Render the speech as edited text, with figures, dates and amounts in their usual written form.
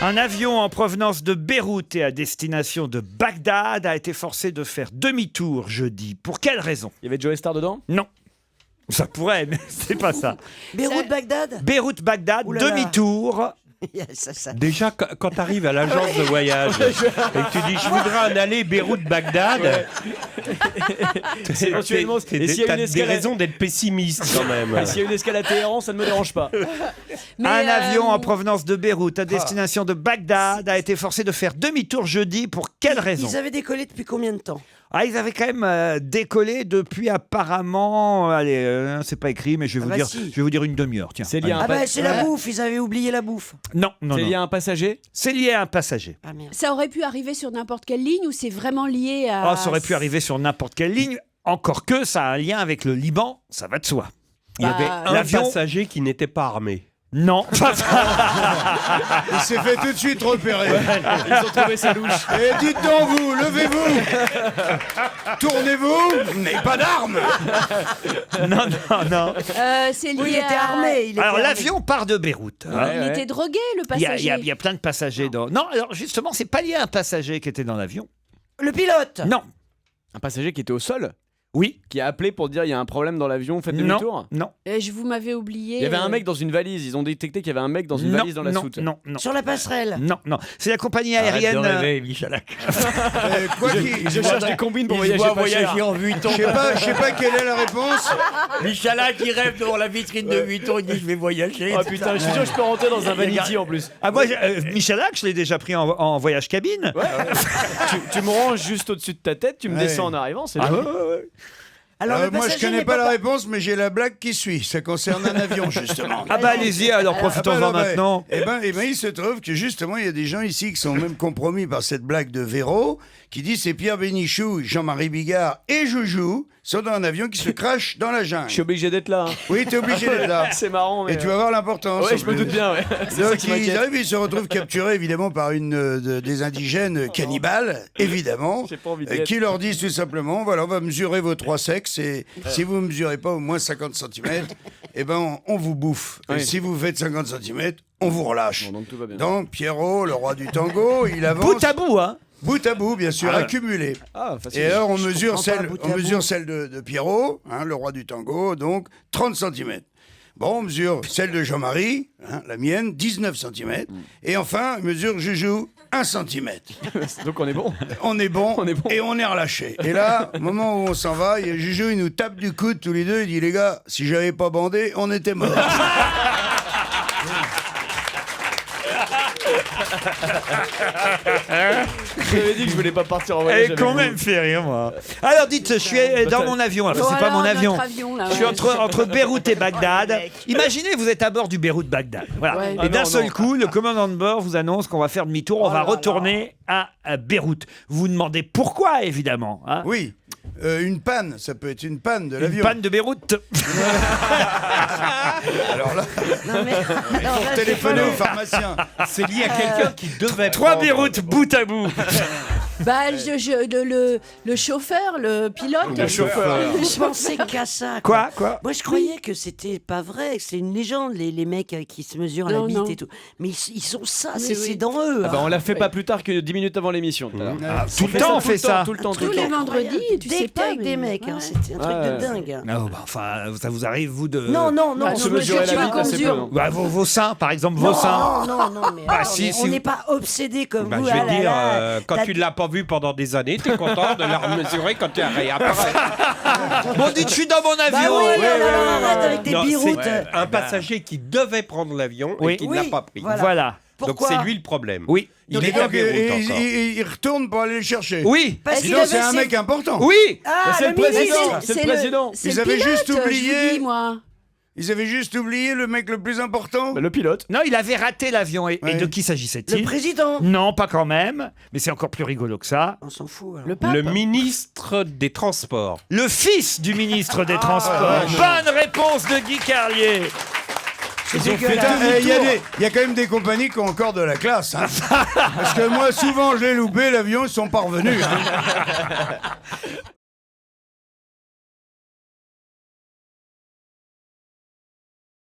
Un avion en provenance de Beyrouth et à destination de Bagdad a été forcé de faire demi-tour jeudi. Pour quelle raison? Il y avait Joe Star dedans? Non. Ça pourrait, mais c'est pas ça. Beyrouth-Bagdad. Beyrouth-Bagdad, Ouh là là. demi-tour. Déjà, quand tu arrives à l'agence de voyage et que tu dis je voudrais un aller Beyrouth-Bagdad, Éventuellement, et s'il y a une t'as des escale raisons d'être pessimiste quand même. Et s'il y a une escale à Téhéran, ça ne me dérange pas. Un avion en provenance de Beyrouth à destination de Bagdad a été forcé de faire demi-tour jeudi. Pour quelle raison? Ils avaient décollé depuis combien de temps? Ah, ils avaient quand même décollé depuis apparemment. Allez, c'est pas écrit, mais je vais, je vais vous dire une demi-heure. Tiens. C'est lié à un Ah bah c'est la bouffe, ils avaient oublié la bouffe. Non, non, C'est non. lié à un passager? C'est lié à un passager. Ah merde. Ça aurait pu arriver sur n'importe quelle ligne ou c'est vraiment lié à... Oh, ça aurait pu arriver sur n'importe quelle ligne. Encore que ça a un lien avec le Liban, ça va de soi. Il y avait un l'avion- passager qui n'était pas armé. Non. Il s'est fait tout de suite repérer. Ils ont trouvé sa louche. Et dites donc vous, levez-vous. Tournez-vous, vous n'avez pas d'armes. non, non, non. c'est lié Oui, il était à... armé. Il était Alors armé. l'avion part de Beyrouth. hein. Il était drogué, le Il y, a, passager. il y a plein de passagers dans. Non, alors justement, c'est pas lié à un passager qui était dans l'avion. Le pilote. Non. Un passager qui était au sol? Oui. Qui a appelé pour dire il y a un problème dans l'avion, faites Non. demi-tour? Non. Vous m'avez oublié... Il y avait un mec dans une valise, ils ont détecté qu'il y avait un mec dans une Non, valise dans la non, soute. non, non. Sur la passerelle. Non, non. C'est la compagnie aérienne. Arrête de rêver, Michalak. Quoi qu'il- Je cherche des combines pour voyager pas cher. en Vuitton. Je sais pas quelle est la réponse. Michalak, il rêve devant la vitrine de Vuitton, il dit je vais voyager. Oh putain, je suis sûr que je peux rentrer dans un vanity en plus. Ah, moi, Michalak, je l'ai déjà pris en voyage cabine. Tu me ranges juste au-dessus de ta tête, tu me Ouais. descends en arrivant, c'est Ah, bien. ouais, ouais, ouais. Alors le Moi, je passager connais n'est pas la réponse, mais j'ai la blague qui suit. Ça concerne un avion, justement. Ah bah allez-y, alors profitons-en alors, maintenant. Eh ben, il se trouve que justement, il y a des gens ici qui sont même compromis par cette blague de Véro, qui dit c'est Pierre Bénichou, Jean-Marie Bigard et Joujou sont dans un avion qui se crache dans la jungle. Je suis obligé d'être là. hein. Oui, t'es obligé d'être là. C'est marrant, mais. Et tu vas voir l'importance. Ouais, en je me plus. doute bien, ouais. C'est ça Donc qui ils m'inquiète. arrivent, ils se retrouvent capturés évidemment par des indigènes cannibales, évidemment, J'ai pas envie d'y être. qui leur disent tout simplement, voilà, on va mesurer vos trois sexes et si vous ne mesurez pas au moins 50 cm, eh ben on vous bouffe. Et Oui. si vous faites 50 cm, on vous relâche. Bon, donc tout va bien. Donc Pierrot, le roi du tango, il avance Bout à bout, hein. bout à bout, bien sûr, Ah ouais. accumulé. Ah, facile. Et alors on Je mesure comprends pas, celle, bout on à mesure bout. celle de Pierrot, hein, le roi du tango, donc 30 cm. Bon, on mesure celle de Jean-Marie, hein, la mienne, 19 cm. Et enfin, on mesure Joujou, 1 cm. Donc on est bon. On est bon, On est bon. et on est relâché. Et là, au moment où on s'en va, il y a Joujou, il nous tape du coude tous les deux, il dit les gars, si j'avais pas bandé, on était morts. J'avais dit que je voulais pas partir en Elle voyage. est quand avec même fait rire, moi. Alors dites, je suis dans mon avion. Enfin, c'est pas mon avion. Là, Je suis entre Beyrouth et Bagdad. Imaginez, vous êtes à bord du Beyrouth-Bagdad. Voilà. Ouais. Et Ah d'un non, seul non. coup, le commandant de bord vous annonce qu'on va faire demi-tour, on va retourner à Beyrouth. Vous vous demandez pourquoi, évidemment. hein. Oui, une panne, ça peut être une panne de Une l'avion. panne de Beyrouth. Alors là, Non mais alors pour là, téléphoner c'est au pas- pharmacien. C'est lié à quelqu'un qui devait 3 prendre- Beyrouth bout à bout. Bah, le chauffeur, le pilote. Le chauffeur. Je pensais qu'à ça. Quoi Moi, je croyais que c'était pas vrai, que c'est une légende, les mecs qui se mesurent la Non, bite non. et tout. Mais ils sont ça, Oui, c'est oui. dans eux. Ah bah, hein. on l'a fait pas plus tard que 10 minutes avant l'émission. tout à l'heure. Tout le temps, on fait ça. Tout le temps, tout Tous le les temps. vendredis, tu Dès sais que t'es pas. avec des mecs, hein, c'était un truc Ouais. de dingue. Non, bah, enfin, ça vous arrive, vous, de... Non, non, non. Bah, on Se non, mesurer mesure, tu la vas bite, qu'on assez peu, mesure. non. Bah, vos seins, par exemple, vos seins. Non, non, mais Bah, attends, si, mais si on vous- n'est pas obsédés comme Bah, vous. je vais ah te là dire, là. quand T'as- tu ne l'as pas vu pendant des années, tu es content de la remesurer quand tu es réapparaît. Bon, dites, je suis dans mon Bah avion. oui, alors arrête avec tes Non, biroutes. c'est un passager qui devait prendre l'avion Oui. et qui ne l'a Oui, pas pris. Voilà. Donc Pourquoi c'est lui le problème. Oui. Il Et est à donc, Beyrouth il, encore. il retourne pour aller le chercher. Oui. Parce Dis qu'il donc, c'est avait un ses- mec important. Oui. Ah, c'est le ministre. président. C'est le président. c'est Ils le avaient pilote, juste oublié- je vous dis, moi. Ils avaient juste oublié le mec le plus important. Bah, le pilote. Non, il avait raté l'avion. Et Ouais. de qui Le s'agissait-il? président. Non, pas quand même. Mais c'est encore plus rigolo que ça. On s'en fout. alors. Le pape. Le ministre des Transports. Le fils du ministre des Transports. Bonne réponse de Guy Carlier. C'est Putain, dégueulasse. il y a quand même des compagnies qui ont encore de la classe. hein. Parce que moi, souvent, je l'ai loupé, l'avion, ils sont pas revenus. hein.